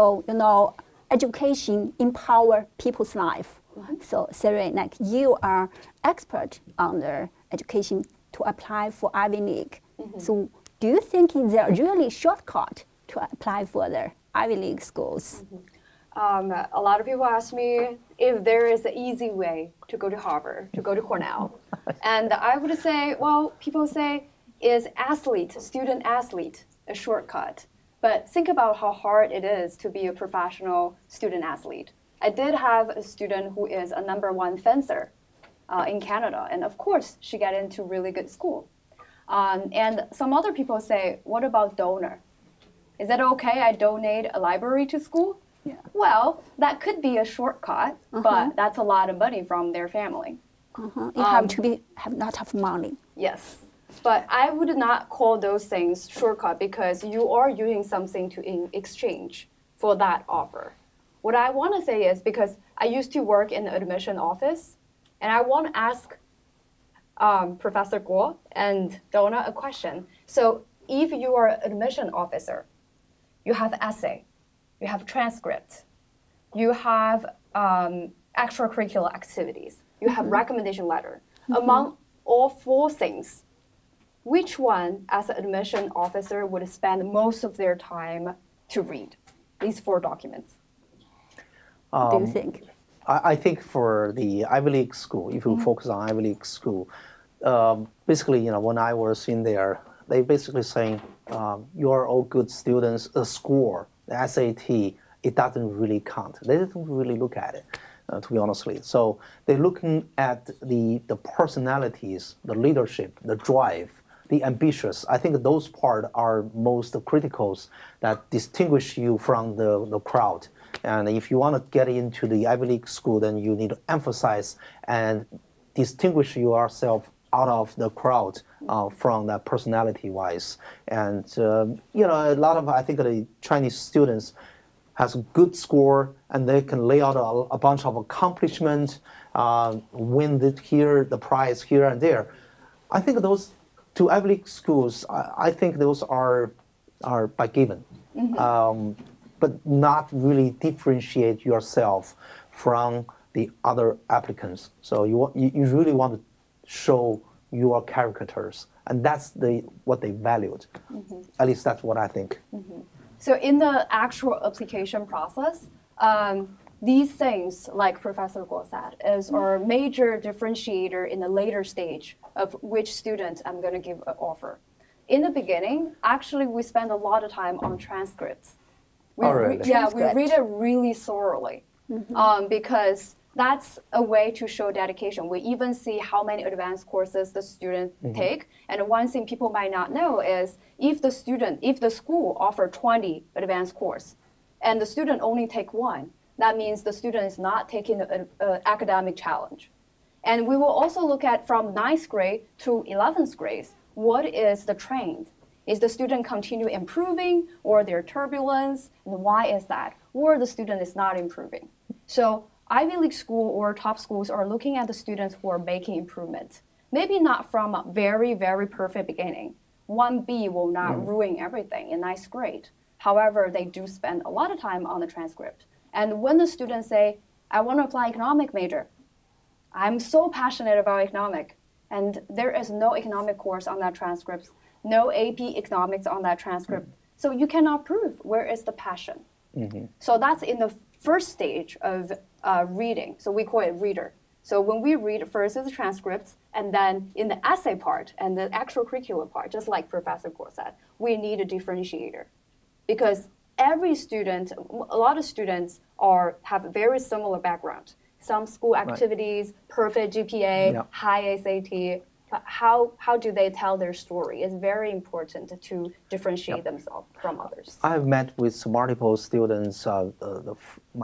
So, education empower people's life. So, Seren, like you are expert on the education to apply for Ivy League. So, do you think there are really shortcut to apply for the Ivy League schools? A lot of people ask me if there is an easy way to go to Harvard, to go to Cornell. And I would say, well, people say, is student athlete, a shortcut? But think about how hard it is to be a professional student athlete. I did have a student who is a #1 fencer in Canada. And of course, she got into really good school. And some other people say, what about donor? Is it okay I donate a library to school? Yeah. Well, that could be a shortcut, but that's a lot of money from their family. You have to have a lot of money. Yes, but I would not call those things shortcut because you are using something in exchange for that offer. What I want to say is because I used to work in the admission office, and I want to ask Professor Guo and Donna a question. So if you are an admission officer, you have essay, you have transcript, you have extracurricular activities, you have recommendation letter. Among all 4 things, which one as an admission officer would spend most of their time to read these 4 documents? What do you think? I think for the Ivy League school, if you focus on Ivy League school, basically, when I was in there, they basically saying, you're all good students, a score, the SAT, it doesn't really count. They don't really look at it, to be honestly. So they're looking at the personalities, the leadership, the drive, the ambitious. I think those parts are most critical that distinguish you from the crowd. And if you want to get into the Ivy League school, then you need to emphasize and distinguish yourself out of the crowd from that personality-wise. And, a lot of, I think, the Chinese students has a good score, and they can lay out a bunch of accomplishments, win the prize here and there. I think those 2 Ivy League schools, I think those are by given. But not really differentiate yourself from the other applicants. So you really want to show your characters, and that's what they valued. At least that's what I think. So in the actual application process, these things, like Professor Guo said, is our major differentiator in the later stage of which student I'm going to give an offer. In the beginning, actually, we spend a lot of time on transcripts. We read it really thoroughly because that's a way to show dedication. We even see how many advanced courses the students take. And one thing people might not know is if the school offer 20 advanced course and the student only take 1, that means the student is not taking an academic challenge. And we will also look at from 9th grade to 11th grade, what is the trend? Is the student continue improving, or their turbulence, and why is that? Or the student is not improving. So Ivy League school or top schools are looking at the students who are making improvement. Maybe not from a very, very perfect beginning. 1B will not ruin everything in 9th grade. However, they do spend a lot of time on the transcript. And when the students say, I want to apply economic major, I'm so passionate about economic, and there is no economic course on that transcript, no AP economics on that transcript. So you cannot prove where is the passion. So that's in the first stage of reading. So we call it reader. So when we read, first is the transcripts, and then in the essay part and the extracurricular part, just like Professor Guo said, we need a differentiator. Because every student, a lot of students have a very similar background. Some school activities, perfect GPA, high SAT. But how do they tell their story? It's very important to differentiate themselves from others. I've met with multiple students,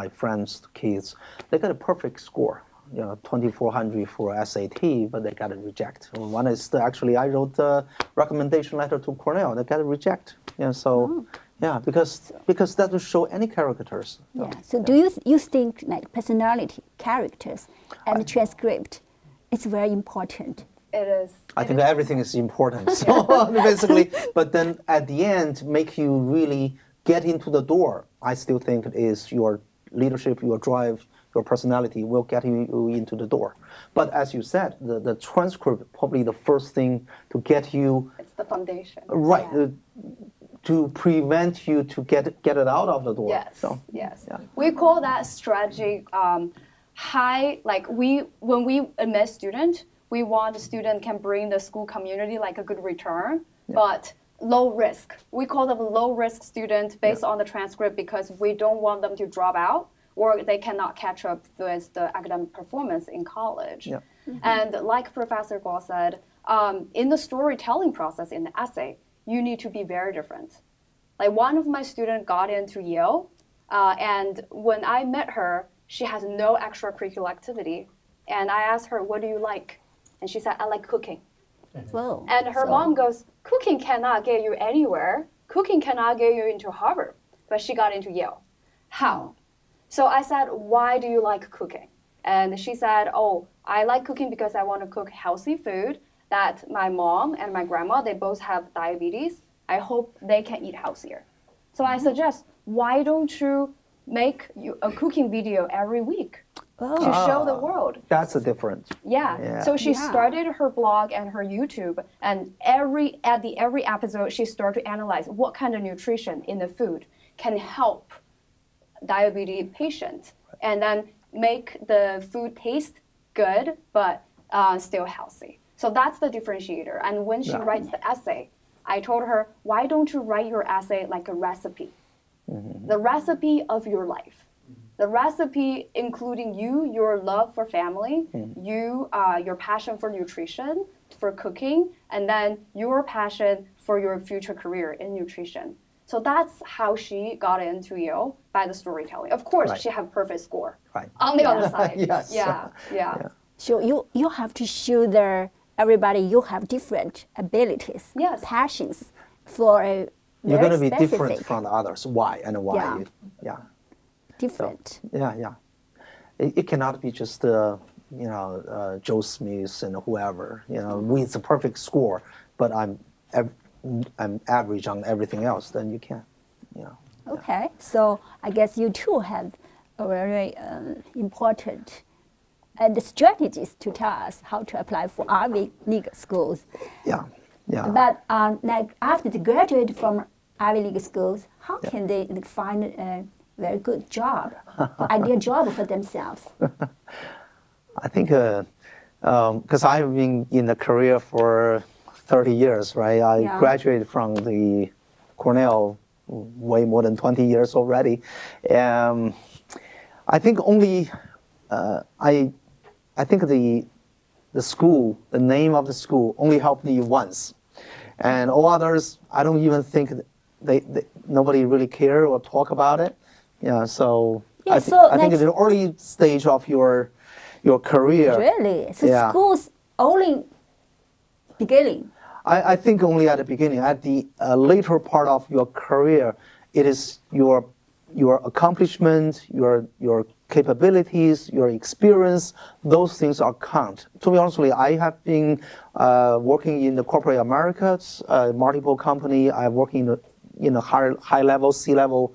my friends' kids. They got a perfect score, 2,400 for SAT, but they got a reject. One is actually I wrote a recommendation letter to Cornell. They got a reject. Because that will show any characters. So do you think like personality, characters, and transcript, it's very important? It is. I think everything is important. So basically, but then at the end, make you really get into the door I still think it is your leadership, your drive, your personality will get you into the door. But as you said, the transcript probably the first thing to get you. It's the foundation. Right. To prevent you to get it out of the door. Yes. So, yes. Yeah. We call that strategy high. Like when we admit student, we want the student can bring the school community like a good return, but low risk. We call them low risk students based on the transcript because we don't want them to drop out or they cannot catch up with the academic performance in college. Yeah. And like Professor Guo said, in the storytelling process in the essay, you need to be very different. Like one of my students got into Yale, and when I met her, she has no extracurricular activity. And I asked her, what do you like? And she said, I like cooking. Whoa. And her mom goes, cooking cannot get you anywhere. Cooking cannot get you into Harvard. But she got into Yale. How? So I said, why do you like cooking? And she said, oh, I like cooking because I want to cook healthy food that my mom and my grandma, they both have diabetes. I hope they can eat healthier. So I suggest, why don't you make a cooking video every week to show the world? That's a difference. Yeah. So she started her blog and her YouTube, and at every episode, she started to analyze what kind of nutrition in the food can help diabetes patients, and then make the food taste good but still healthy. So that's the differentiator. And when she writes the essay, I told her, why don't you write your essay like a recipe? The recipe of your life. The recipe including your love for family, your passion for nutrition, for cooking, and then your passion for your future career in nutrition. So that's how she got into Yale, by the storytelling. Of course, she had perfect score on the other side. Yes. Yeah. So you have to show everybody you have different abilities, passions for a You're going to be specific, different from the others. Why and why? Different. So, It cannot be just Joe Smith and whoever with a perfect score, but I'm average on everything else. Then you can't. Okay, so I guess you too have a very important strategies to tell us how to apply for Ivy League schools. Yeah. But like after they graduate from Ivy League schools, how can they find a very good job, ideal job for themselves? I think because I've been in a career for 30 years, right? I graduated from the Cornell way more than 20 years already. I think only I think the school, the name of the school, only helped me once, and all others, I don't even think nobody really care or talk about it. So I think in the early stage of your career. Really? So school's only beginning. I think only at the beginning. At the later part of your career, it is your accomplishment, your capabilities, your experience. Those things are count. To be honest, I have been working in the corporate Americas, multiple company. I work in a high level, C-level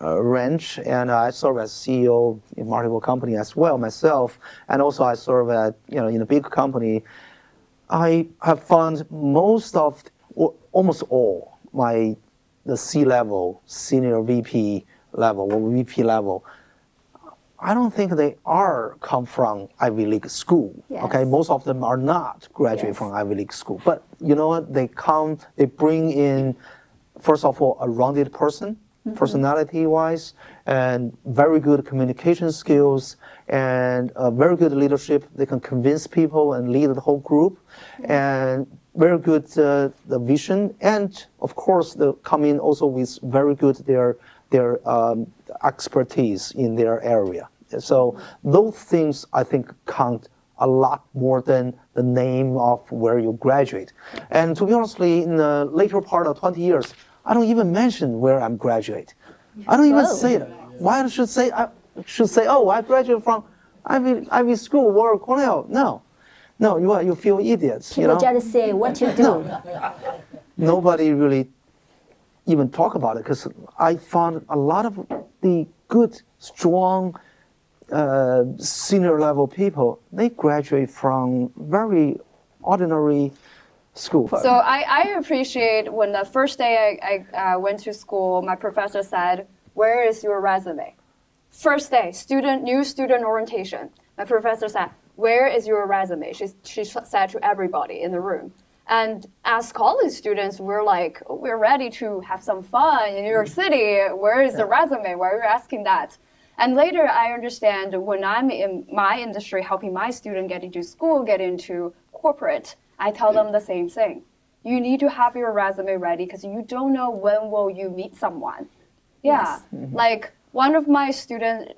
range, and I serve as CEO in multiple company as well myself. And also I serve at in a big company. I have found almost all the C-level, senior VP level or VP level, I don't think they come from Ivy League school. Yes. Okay, most of them are not graduate from Ivy League school. But you know what? They bring in, first of all, a rounded person, personality-wise, and very good communication skills, and very good leadership. They can convince people and lead the whole group, and very good the vision, and of course they come in also with very good their expertise in their area. So those things I think count a lot more than the name of where you graduate. And to be honest, in the later part of 20 years, I don't even mention where I'm graduate. I don't even say it. Why I should say oh, I graduated from Ivy School or Cornell. No, you feel idiots. People just say what you do. Nobody really even talk about it, because I found a lot of the good, strong senior level people, they graduate from very ordinary school. So I appreciate when the first day I went to school, my professor said, "Where is your resume?" First day, new student orientation. My professor said, "Where is your resume?" She said to everybody in the room. And as college students, we're ready to have some fun in New York City. Where is the resume? Why are you asking that? And later, I understand when I'm in my industry, helping my student get into school, get into corporate, I tell them the same thing. You need to have your resume ready because you don't know when will you meet someone. Yeah, like one of my students,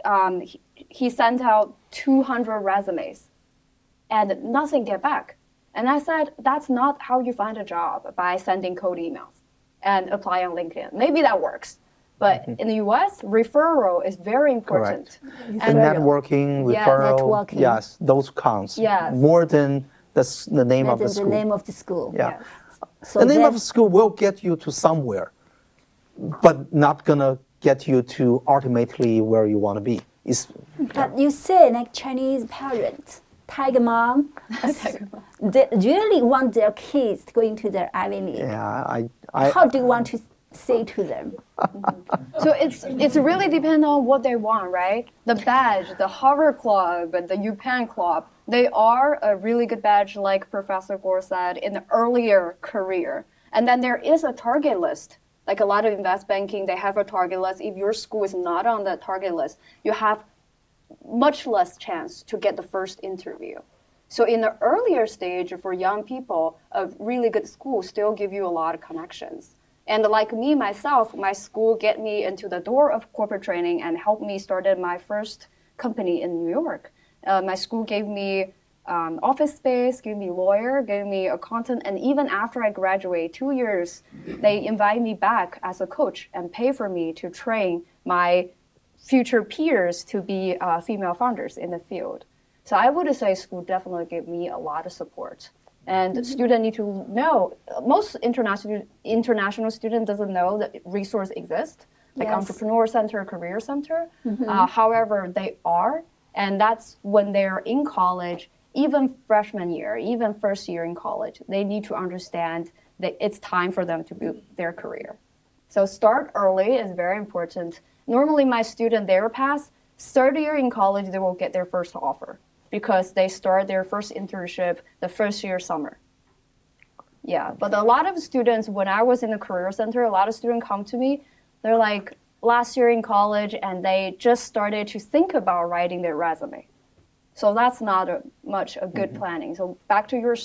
he sent out 200 resumes and nothing get back. And I said, that's not how you find a job, by sending cold emails and apply on LinkedIn. Maybe that works. But in the US, referral is very important. And networking, referral, networking. Yes, those counts. Yes. More than the name of the school. The name of the school. Yeah. Yes. So the name of the school will get you to somewhere, but not gonna get you to ultimately where you want to be. But you say like Chinese parents, tiger mom, they really want their kids to go into their Ivy League. Yeah, How do you want to say to them? So it's really depend on what they want, right? The badge, the Harvard Club, the UPenn Club, they are a really good badge, like Professor Gore said, in the earlier career. And then there is a target list. Like a lot of investment banking, they have a target list. If your school is not on that target list, you have much less chance to get the first interview. So in the earlier stage for young people, a really good school still give you a lot of connections. And like me, myself, my school get me into the door of corporate training and helped me started my first company in New York. My school gave me office space, gave me lawyer, gave me accountant, and even after I graduate 2 years, they invite me back as a coach and pay for me to train my future peers to be female founders in the field. So I would say school definitely gave me a lot of support. And students need to know, most international student doesn't know that resource exists, like Entrepreneur Center, Career Center. However, they are, and that's when they're in college, even freshman year, even first year in college, they need to understand that it's time for them to build their career. So start early is very important. Normally my student, their past, third year in college, they will get their first offer because they start their first internship the first year summer. Yeah, but a lot of students, when I was in the Career Center, a lot of students come to me, they're like last year in college and they just started to think about writing their resume. So that's not much a good planning. So back to your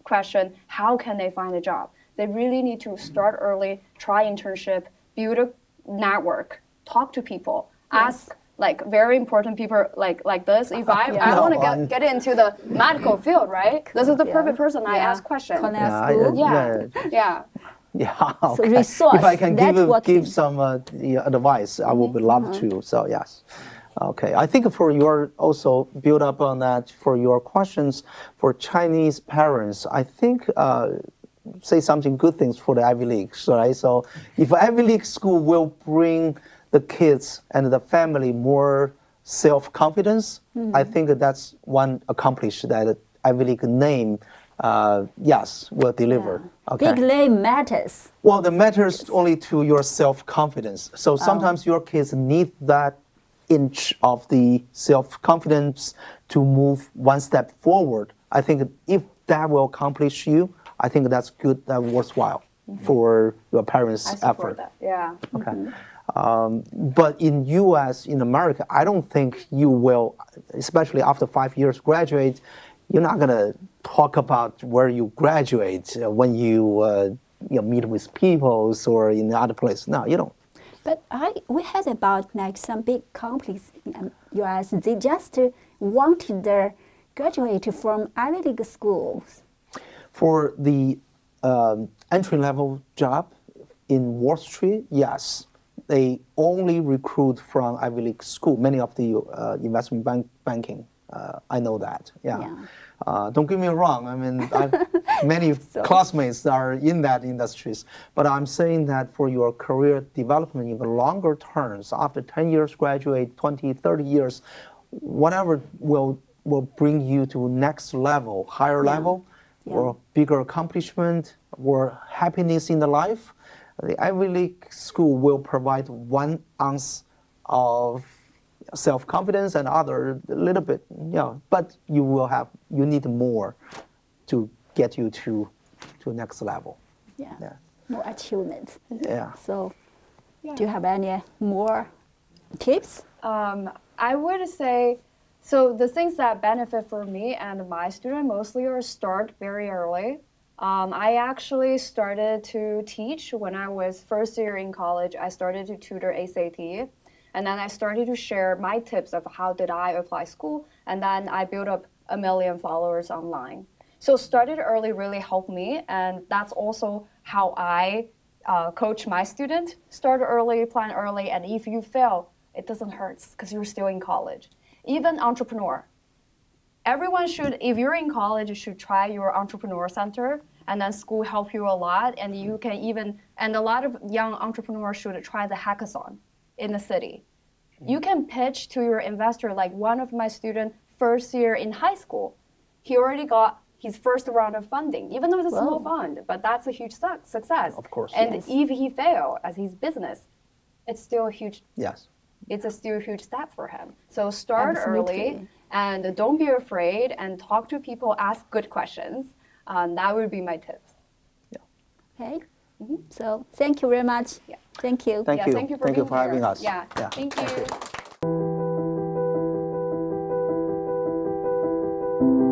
question, how can they find a job? They really need to start early, try internship, build a network, talk to people, ask like very important people like this. If I want to get into the medical field, right? This is the perfect person I ask questions. Yeah. Okay. So resource, if I can give some advice, I would love to. So yes. Okay, I think for your also build up on that for your questions for Chinese parents, I think say something good things for the Ivy League, right? So if Ivy League school will bring the kids and the family more self-confidence, I think that's one accomplished that Ivy League name, will deliver. Yeah. Okay. Big name matters. Well, the matters only to your self-confidence. So sometimes your kids need that inch of the self-confidence to move one step forward. I think if that will accomplish you, I think that's good, that's worthwhile for your parents' effort. That. Yeah. Okay. But in US, in America, I don't think you will, especially after 5 years graduate, you're not going to talk about where you graduate when you meet with people or in the other place. No, you don't. But we heard about like some big companies in US, they just wanted their graduate from Ivy League schools. For the entry-level job in Wall Street, yes. They only recruit from Ivy League school, many of the investment banking. I know that, yeah. Don't get me wrong. I mean, many classmates are in that industries. But I'm saying that for your career development in the longer terms, after 10 years graduate, 20, 30 years, whatever will bring you to next level, higher level, or bigger accomplishment, or happiness in the life, the Ivy League school will provide 1 ounce of self-confidence and other a little bit, but you need more to get you to next level. More achievements. So, Yeah. do you have any more tips? I would say, so the things that benefit for me and my student mostly are start very early. I actually started to teach when I was first year in college. I started to tutor ACT. And then I started to share my tips of how did I apply school. And then I built up 1 million followers online. So started early really helped me. And that's also how I coach my student. Start early, plan early. And if you fail, it doesn't hurt because you're still in college. Even entrepreneur. Everyone should, if you're in college, you should try your entrepreneur center. And then school help you a lot. And you can even, and a lot of young entrepreneurs should try the hackathon in the city. You can pitch to your investor, like one of my students, first year in high school, he already got his first round of funding, even though it's a small fund, but that's a huge success. Of course. And if he fail as his business, it's still a huge, it's still a huge step for him. So start early and don't be afraid and talk to people, ask good questions. That would be my tip. Okay. So thank you very much. Thank you. Thank you. Thank you for having us. Thank you. Thank you.